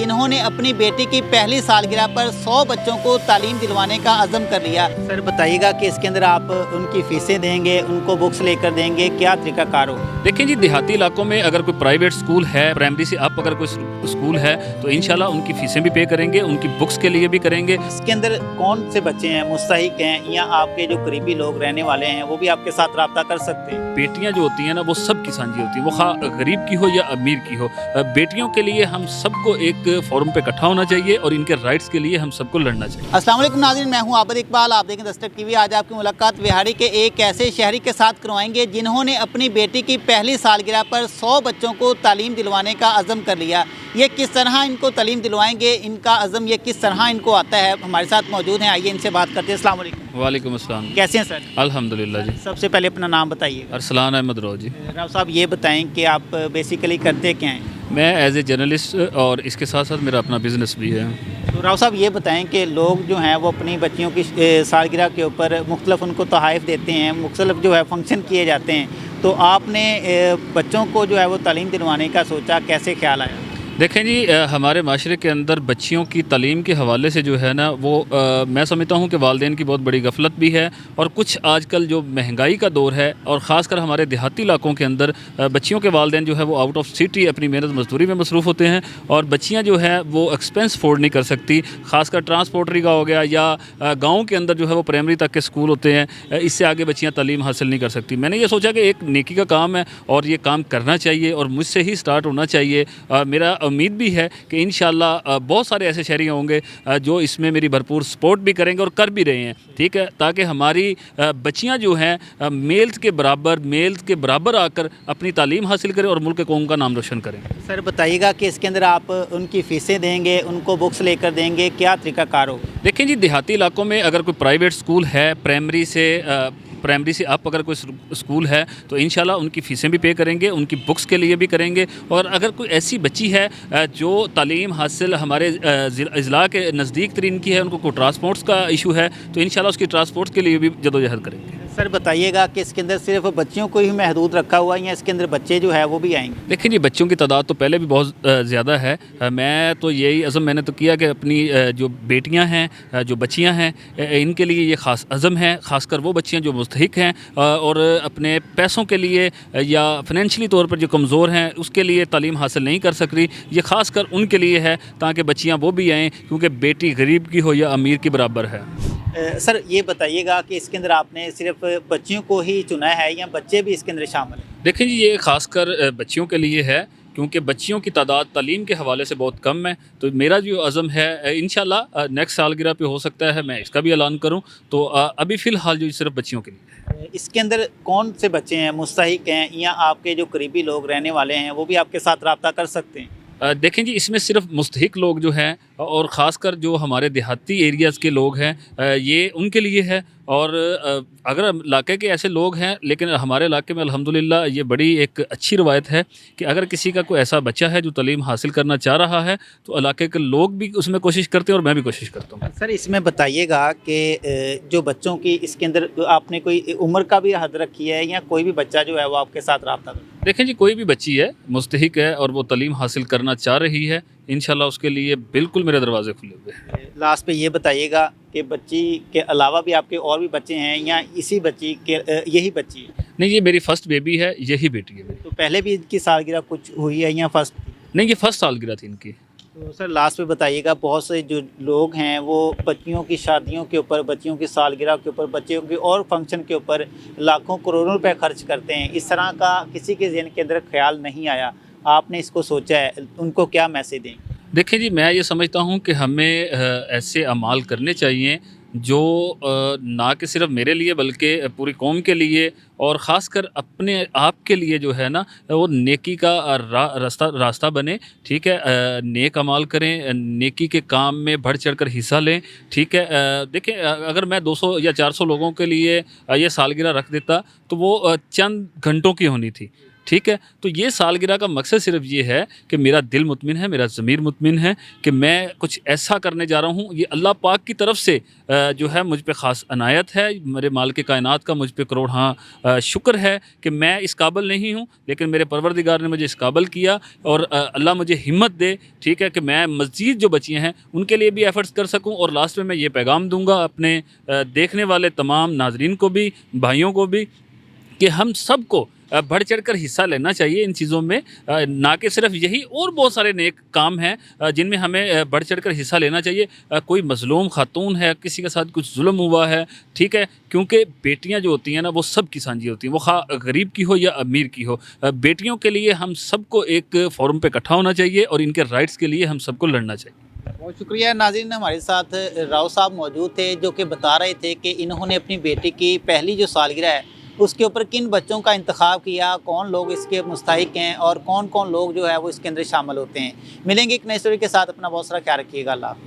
जिन्होंने अपनी बेटी की पहली सालगिरह पर 100 बच्चों को तालीम दिलवाने का अज़म कर लिया। सर बताइएगा कि इसके अंदर आप उनकी फ़ीसें देंगे, उनको बुक्स लेकर देंगे, क्या तरीक़ाकार हो? देखिए जी, देहाती इलाकों में अगर कोई प्राइवेट स्कूल है, प्राइमरी से अप अगर कोई स्कूल है तो इंशाल्लाह उनकी फ़ीसें भी पे करेंगे, उनकी बुक्स के लिए भी करेंगे। इसके अंदर कौन से बच्चे हैं मुस्तहिक हैं या आपके जो करीबी लोग रहने वाले हैं वो भी आपके साथ रब्ता कर सकते हैं? बेटियां जो होती हैं ना वो सबकी सांझी होती हैं, वो खा गरीब की हो या अमीर की हो। बेटियों के लिए हम सबको एक फोरम पे इकट्ठा होना चाहिए और इनके राइट्स के लिए हम सबको लड़ना चाहिए। अस्सलाम वालेकुम नाज़रीन, मैं हूं आबिद इकबाल, आप देखें दस्तक टीवी। आज आपकी मुलाकात बिहारी के एक ऐसे शहरी के साथ करवाएंगे जिन्होंने अपनी बेटी की पहली सालगिरह पर 100 बच्चों को तालीम दिलवाने का अज़म कर लिया। ये किस तरह इनको तालीम दिलवाएंगे, इनका अज़म ये किस तरह इनको आता है, हमारे साथ मौजूद हैं, आइए इनसे बात करते हैं। अस्सलाम वालेकुम। वालेकुम अस्सलाम। कैसे हैं सर? अल्हम्दुलिल्लाह जी। सबसे पहले अपना नाम बताइए। अरसलान अहमद रो जी। राव साहब ये बताएं कि आप बेसिकली करते क्या हैं? मैं एज ए जर्नलिस्ट और इसके साथ साथ मेरा अपना बिज़नेस भी है। तो राव साहब ये बताएं कि लोग जो हैं वो अपनी बच्चियों की सालगिरह के ऊपर मुख्तलिफ उनको तोहफ़े देते हैं, मुख्तलिफ जो है फंक्शन किए जाते हैं, तो आपने बच्चों को जो है वो तालीम दिलवाने का सोचा, कैसे ख्याल आया? देखें जी, हमारे माशरे के अंदर बच्चियों की तालीम के हवाले से जो है ना वो मैं समझता हूँ कि वालिदैन की बहुत बड़ी गफलत भी है। और कुछ आजकल जो महंगाई का दौर है और ख़ासकर हमारे देहाती इलाकों के अंदर बच्चियों के वालिदैन जो है वो आउट ऑफ सिटी अपनी मेहनत मजदूरी में मसरूफ़ होते हैं और बच्चियाँ जो है वो एक्सपेंस अफोर्ड नहीं कर सकती। ख़ासकर ट्रांसपोर्टरी का हो गया या गाँव के अंदर जो है वो प्राइमरी तक के स्कूल होते हैं, इससे आगे बच्चियाँ तालीम हासिल नहीं कर सकती। मैंने ये सोचा कि एक नेकी का काम है और ये काम करना चाहिए और मुझसे ही स्टार्ट होना चाहिए। मेरा उम्मीद भी है कि इंशाल्लाह बहुत सारे ऐसे शहरी होंगे जो इसमें मेरी भरपूर सपोर्ट भी करेंगे और कर भी रहे हैं, ठीक है, ताकि हमारी बच्चियां जो हैं मेल्स के बराबर आकर अपनी तालीम हासिल करें और मुल्क कौम का नाम रोशन करें। सर बताइएगा कि इसके अंदर आप उनकी फ़ीसें देंगे, उनको बुक्स लेकर देंगे, क्या तरीक़ाकार हो? देखें जी, देहाती इलाकों में अगर कोई प्राइवेट स्कूल है, प्राइमरी से अप अगर कोई स्कूल है तो इंशाल्लाह उनकी फ़ीसें भी पे करेंगे, उनकी बुक्स के लिए भी करेंगे। और अगर कोई ऐसी बच्ची है जो तालीम हासिल हमारे अज़ला के नज़दीक तरीन की है, उनको कोई ट्रांसपोर्ट्स का इशू है तो इंशाल्लाह उसकी ट्रांसपोर्ट्स के लिए भी जदोजहद करेंगे। सर बताइएगा कि इसके अंदर सिर्फ बच्चियों को ही महदूद रखा हुआ है या इसके अंदर बच्चे जो है वो भी आएंगे? देखिए जी, बच्चों की तादाद तो पहले भी बहुत ज़्यादा है। मैं तो यही अज़म मैंने तो किया कि अपनी जो बेटियां हैं, जो बच्चियां हैं, इनके लिए ये ख़ास अज़म है। ख़ासकर वो बच्चियां जो मुस्तहिक हैं और अपने पैसों के लिए या फाइनेंशियली तौर पर जो कमज़ोर हैं उसके लिए तालीम हासिल नहीं कर सक रही, ये ख़ासकर उनके लिए है ताकि बच्चियाँ वो भी आएँ, क्योंकि बेटी गरीब की हो या अमीर की बराबर है। सर ये बताइएगा कि इसके अंदर आपने सिर्फ बच्चियों को ही चुना है या बच्चे भी इसके अंदर शामिल हैं? देखें जी, ये ख़ासकर बच्चियों के लिए है क्योंकि बच्चियों की तादाद तालीम के हवाले से बहुत कम है। तो मेरा जो अज़म है इंशाल्लाह नेक्स्ट सालगिरह पे हो सकता है मैं इसका भी ऐलान करूं। तो अभी फ़िलहाल जो सिर्फ बच्चियों के लिए है। इसके अंदर कौन से बच्चे हैं मुस्तहिक हैं या आपके जो करीबी लोग रहने वाले हैं वो भी आपके साथ रब्ता कर सकते हैं? देखें जी, इसमें सिर्फ मुस्तहिक लोग जो हैं और ख़ासकर जो हमारे देहाती एरियाज़ के लोग हैं ये उनके लिए है। और अगर इलाके के ऐसे लोग हैं, लेकिन हमारे इलाके में अल्हम्दुलिल्लाह ये बड़ी एक अच्छी रवायत है कि अगर किसी का कोई ऐसा बच्चा है जो तालीम हासिल करना चाह रहा है तो इलाके के लोग भी उसमें कोशिश करते हैं और मैं भी कोशिश करता हूँ। सर इसमें बताइएगा कि जो बच्चों की इसके अंदर आपने कोई उम्र का भी हद रखी है या कोई भी बच्चा जो है वो आपके साथ रब्ता करे? देखें जी, कोई भी बच्ची है मुस्तहिक है और वो तालीम हासिल करना चाह रही है, इंशाल्लाह उसके लिए बिल्कुल मेरे दरवाजे खुले हुए हैं। लास्ट पे ये बताइएगा कि बच्ची के अलावा भी आपके और भी बच्चे हैं या इसी बच्ची के यही बच्ची है? नहीं, ये मेरी फ़र्स्ट बेबी है, यही बेटी है मेरी। तो पहले भी इनकी सालगिरह कुछ हुई है या फर्स्ट? नहीं, ये फर्स्ट सालगिरह थी इनकी। तो सर लास्ट पे बताइएगा, बहुत से जो लोग हैं वो बच्चियों की शादियों के ऊपर, बच्चियों की सालगिरह के ऊपर, बच्चियों के और फंक्शन के ऊपर लाखों करोड़ों रुपए खर्च करते हैं, इस तरह का किसी के ज़हन के अंदर ख्याल नहीं आया, आपने इसको सोचा है, उनको क्या मैसेज दें? देखिए जी, मैं ये समझता हूँ कि हमें ऐसे अमाल करने चाहिए जो ना कि सिर्फ मेरे लिए बल्कि पूरी कौम के लिए और ख़ासकर अपने आप के लिए जो है ना वो नेकी का रास्ता बने, ठीक है। नेक अमाल करें, नेकी के काम में बढ़ चढ़कर हिस्सा लें, ठीक है। देखें, अगर मैं 200 या 400 लोगों के लिए ये सालगिरह रख देता तो वो चंद घंटों की होनी थी, ٹھیک ہے. تو یہ سالگرہ کا مقصد صرف یہ ہے کہ میرا دل مطمئن ہے, میرا ضمیر مطمئن ہے کہ میں کچھ ایسا کرنے جا رہا ہوں. یہ اللہ پاک کی طرف سے جو ہے مجھ پہ خاص عنایت ہے, میرے مالک کائنات کا مجھ پہ کروڑ شکر ہے کہ میں اس قابل نہیں ہوں, لیکن میرے پروردگار نے مجھے اس قابل کیا, اور اللہ مجھے ہمت دے, ٹھیک ہے, کہ میں مزید جو بچیاں ہیں ان کے لیے بھی ایفرٹس کر سکوں. اور لاسٹ میں یہ پیغام دوں گا اپنے دیکھنے والے تمام ناظرین کو بھی, بھائیوں کو بھی, کہ ہم سب کو بڑھ چڑھ کر حصہ لینا چاہیے ان چیزوں میں. نہ کہ صرف یہی, اور بہت سارے نیک کام ہیں جن میں ہمیں بڑھ چڑھ کر حصہ لینا چاہیے. کوئی مظلوم خاتون ہے, کسی کے ساتھ کچھ ظلم ہوا ہے, ٹھیک ہے, کیونکہ بیٹیاں جو ہوتی ہیں نا وہ سب کی سانجھی ہوتی ہیں, وہ خواہ غریب کی ہو یا امیر کی ہو. بیٹیوں کے لیے ہم سب کو ایک فورم پہ اکٹھا ہونا چاہیے اور ان کے رائٹس کے لیے ہم سب کو لڑنا چاہیے. بہت شکریہ. ناظرین, ہمارے ساتھ راؤ صاحب موجود تھے جو کہ بتا رہے تھے کہ انہوں نے اپنی بیٹی کی پہلی جو سالگرہ ہے اس کے اوپر کن بچوں کا انتخاب کیا, کون لوگ اس کے مستحق ہیں اور کون کون لوگ جو ہے وہ اس کے اندر شامل ہوتے ہیں. ملیں گے ایک نئی اسٹوری کے ساتھ. اپنا بہت سارا خیال رکھیے گا. اللہ حافظ.